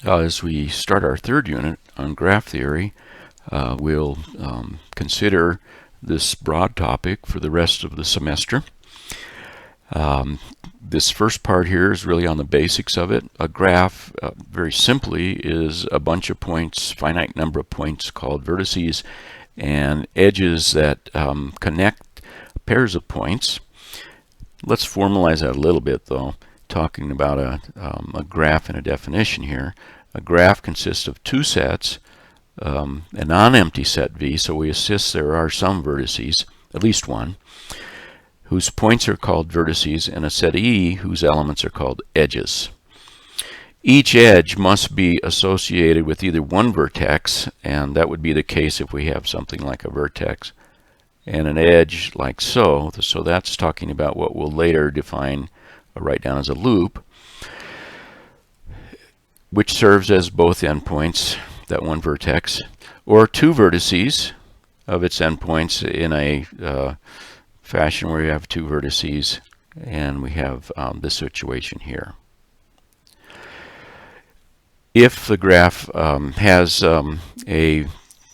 As we start our third unit on graph theory, we'll consider this broad topic for the rest of the semester. This first part here is really on the basics of it. A graph, very simply, is a bunch of points, finite number of points called vertices, and edges that connect pairs of points. Let's formalize that a little bit, though, talking about a graph and a definition here. A graph consists of two sets, a non-empty set V, so we assist there are some vertices, at least one, whose points are called vertices, and a set E whose elements are called edges. Each edge must be associated with either one vertex, and that would be the case if we have something like a vertex, and an edge like so. So that's talking about what we'll later define or write down as a loop, which serves as both endpoints, that one vertex, or two vertices of its endpoints in a fashion where you have two vertices, and we have this situation here. If the graph has a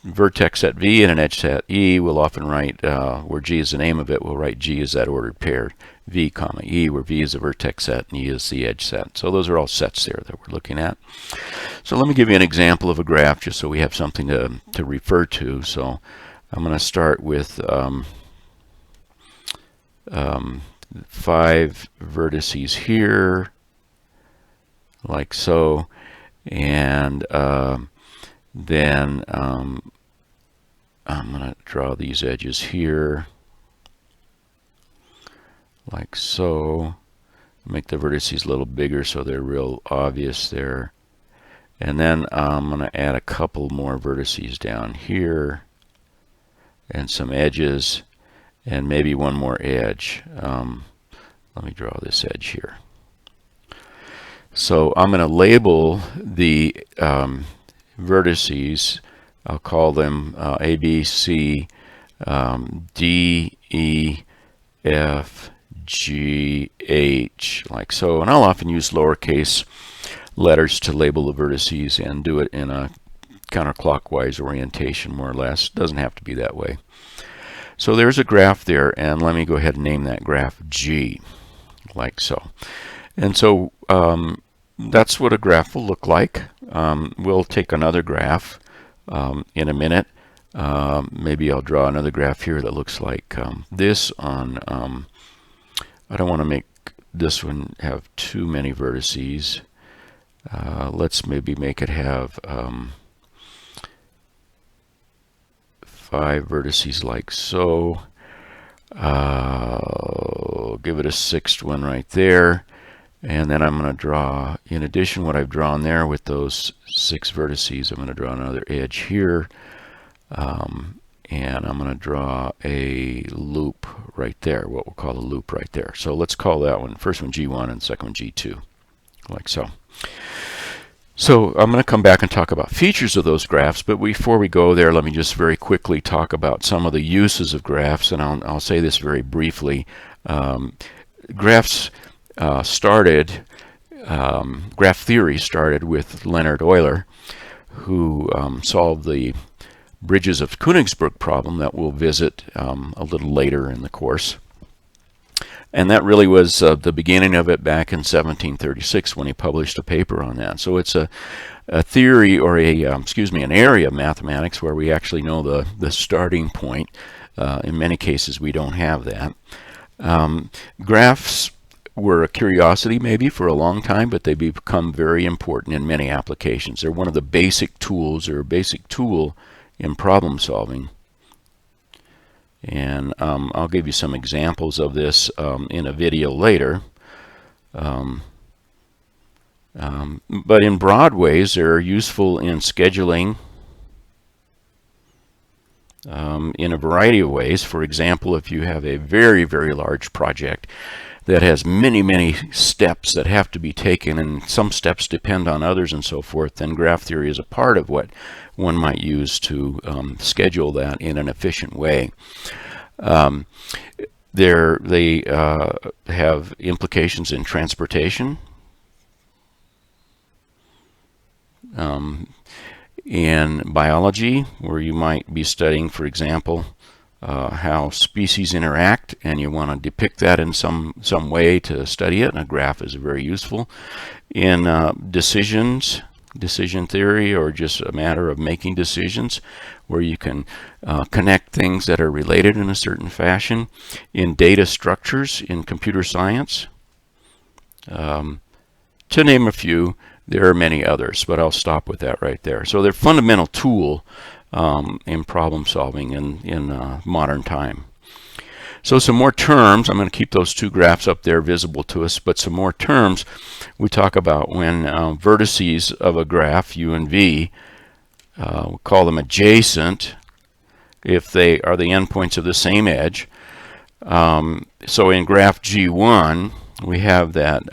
vertex set V and an edge set E, we'll often write, where G is the name of it, we'll write G as that ordered pair, V comma E, where V is the vertex set and E is the edge set. So those are all sets there that we're looking at. So let me give you an example of a graph just so we have something to refer to. So I'm going to start with 5 vertices here, like so, and then I'm going to draw these edges here, like so. Make the vertices a little bigger so they're real obvious there. And then I'm going to add a couple more vertices down here, and some edges, and maybe one more edge. Let me draw this edge here. So I'm going to label the vertices. I'll call them A, B, C, D, E, F, G, H, like so. And I'll often use lowercase letters to label the vertices and do it in a counterclockwise orientation, more or less. It doesn't have to be that way. So there's a graph there, and let me go ahead and name that graph G, like so. And so that's what a graph will look like. We'll take another graph in a minute. Maybe I'll draw another graph here that looks like this on, I don't want to make this one have too many vertices. Let's maybe make it have 5 vertices like so. Give it a 6th one right there. And then I'm going to draw, in addition what I've drawn there with those 6 vertices, I'm going to draw another edge here. And I'm going to draw a loop right there, what we'll call a loop right there. So let's call that one, first one G1 and second one G2, like so. So I'm going to come back and talk about features of those graphs, but before we go there, let me just very quickly talk about some of the uses of graphs, and I'll say this very briefly. Graphs started, graph theory started with Leonhard Euler, who solved the bridges of Königsberg problem that we'll visit a little later in the course. And that really was the beginning of it back in 1736 when he published a paper on that. So it's a theory, or an area of mathematics where we actually know the starting point. In many cases we don't have that. Graphs were a curiosity maybe for a long time, but they become very important in many applications. They're one of the basic tools, or a basic tool in problem solving. And I'll give you some examples of this in a video later. But in broad ways, they're useful in scheduling in a variety of ways. For example, if you have a very, very large project that has many, many steps that have to be taken, and some steps depend on others and so forth, then graph theory is a part of what one might use to schedule that in an efficient way. They have implications in transportation. in biology, where you might be studying, for example, how species interact, and you want to depict that in some way to study it, and a graph is very useful. In decision theory, or just a matter of making decisions, where you can connect things that are related in a certain fashion. In data structures, in computer science, to name a few. There are many others, but I'll stop with that right there. So they're a fundamental tool in problem solving in modern time. So some more terms. I'm going to keep those two graphs up there visible to us, but some more terms we talk about when vertices of a graph, U and V, we call them adjacent if they are the endpoints of the same edge. So in graph G1, we have that,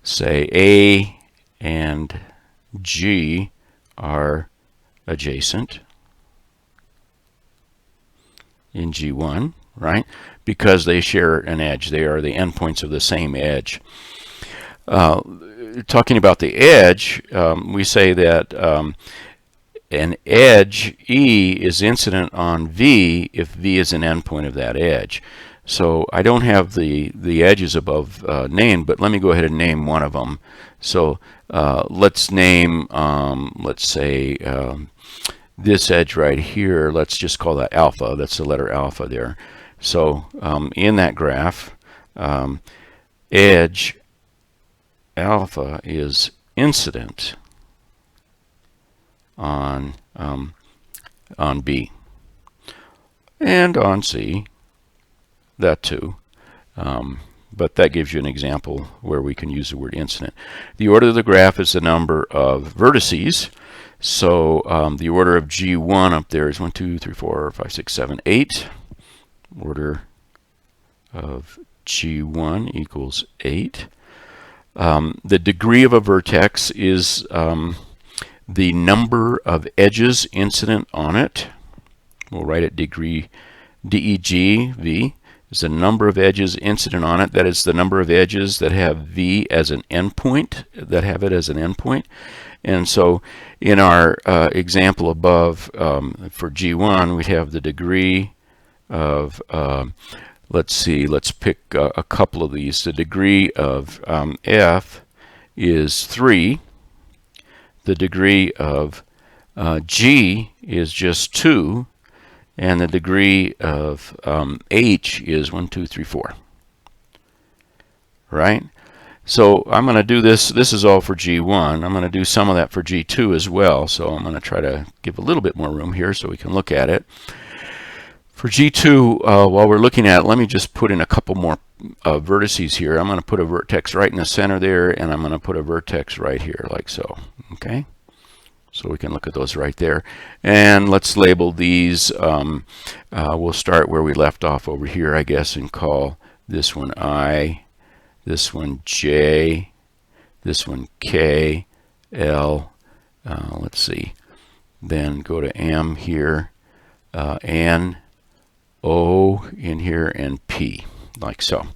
say, A and G are adjacent in G1, right? Because they share an edge. They are the endpoints of the same edge. Talking about the edge, we say that an edge E is incident on V if V is an endpoint of that edge. So I don't have the edges above named, but let me go ahead and name one of them. So let's name, let's say, this edge right here. Let's just call that alpha. That's the letter alpha there. So in that graph, edge alpha is incident on B and on C. That too. But that gives you an example where we can use the word incident. The order of the graph is the number of vertices. So the order of G1 up there is 1, 2, 3, 4, 5, 6, 7, 8. Order of G1 equals 8. The degree of a vertex is the number of edges incident on it. We'll write it degree DEGV. Is the number of edges incident on it. That is the number of edges that have V as an endpoint, that have it as an endpoint. And so in our example above, for G1, we'd have the degree of, let's see, let's pick a couple of these. The degree of F is 3. The degree of G is just 2. And the degree of H is 1, 2, 3, 4. Right? So I'm going to do this. This is all for G1. I'm going to do some of that for G2 as well. So I'm going to try to give a little bit more room here so we can look at it. For G2, while we're looking at it, let me just put in a couple more vertices here. I'm going to put a vertex right in the center there, and I'm going to put a vertex right here, like so. Okay? So we can look at those right there. And let's label these. We'll start where we left off over here, I guess, and call this one I, this one J, this one K, L. Let's see. Then go to M here, N, O in here, and P, like so.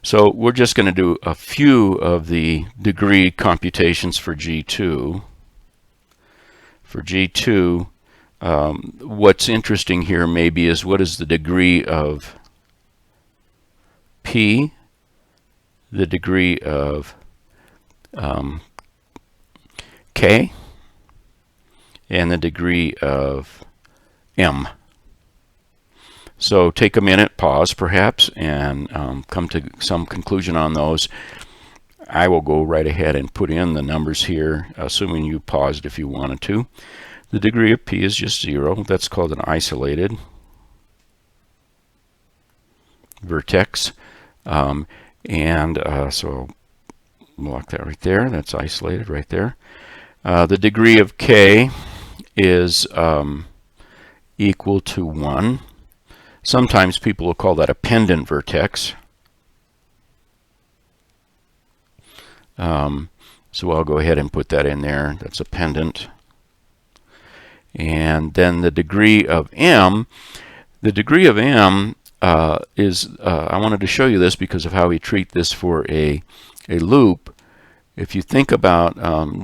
So we're just going to do a few of the degree computations for G2. For G2, what's interesting here maybe is what is the degree of P, the degree of K, and the degree of M. So take a minute, pause perhaps, and come to some conclusion on those. I will go right ahead and put in the numbers here, assuming you paused if you wanted to. The degree of P is just 0. That's called an isolated vertex. So lock that right there. That's isolated right there. The degree of K is equal to 1. Sometimes people will call that a pendant vertex. So I'll go ahead and put that in there. That's a pendant. And then the degree of M, is, I wanted to show you this because of how we treat this for a loop. if you think about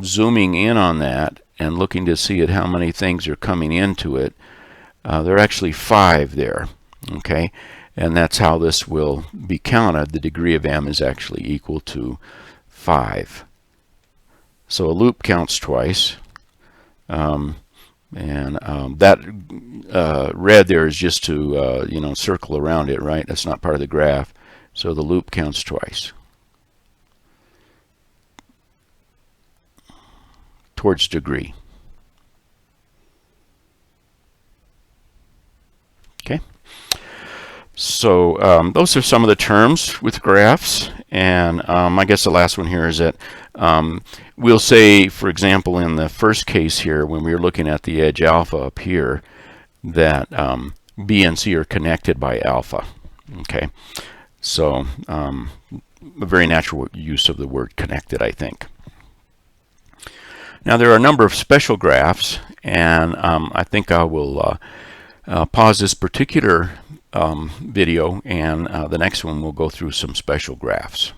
zooming in on that and looking to see at how many things are coming into it, there are actually 5 there. Okay, and that's how this will be counted. The degree of m is actually equal to 5. So a loop counts twice. That red there is just to circle around it, right? That's not part of the graph. So the loop counts twice towards degree. Okay. So those are some of the terms with graphs, and I guess the last one here is that we'll say, for example, in the first case here, when we were looking at the edge alpha up here, that B and C are connected by alpha. Okay, so a very natural use of the word connected, I think. Now there are a number of special graphs, and I think I will pause this particular video, and the next one we'll go through some special graphs.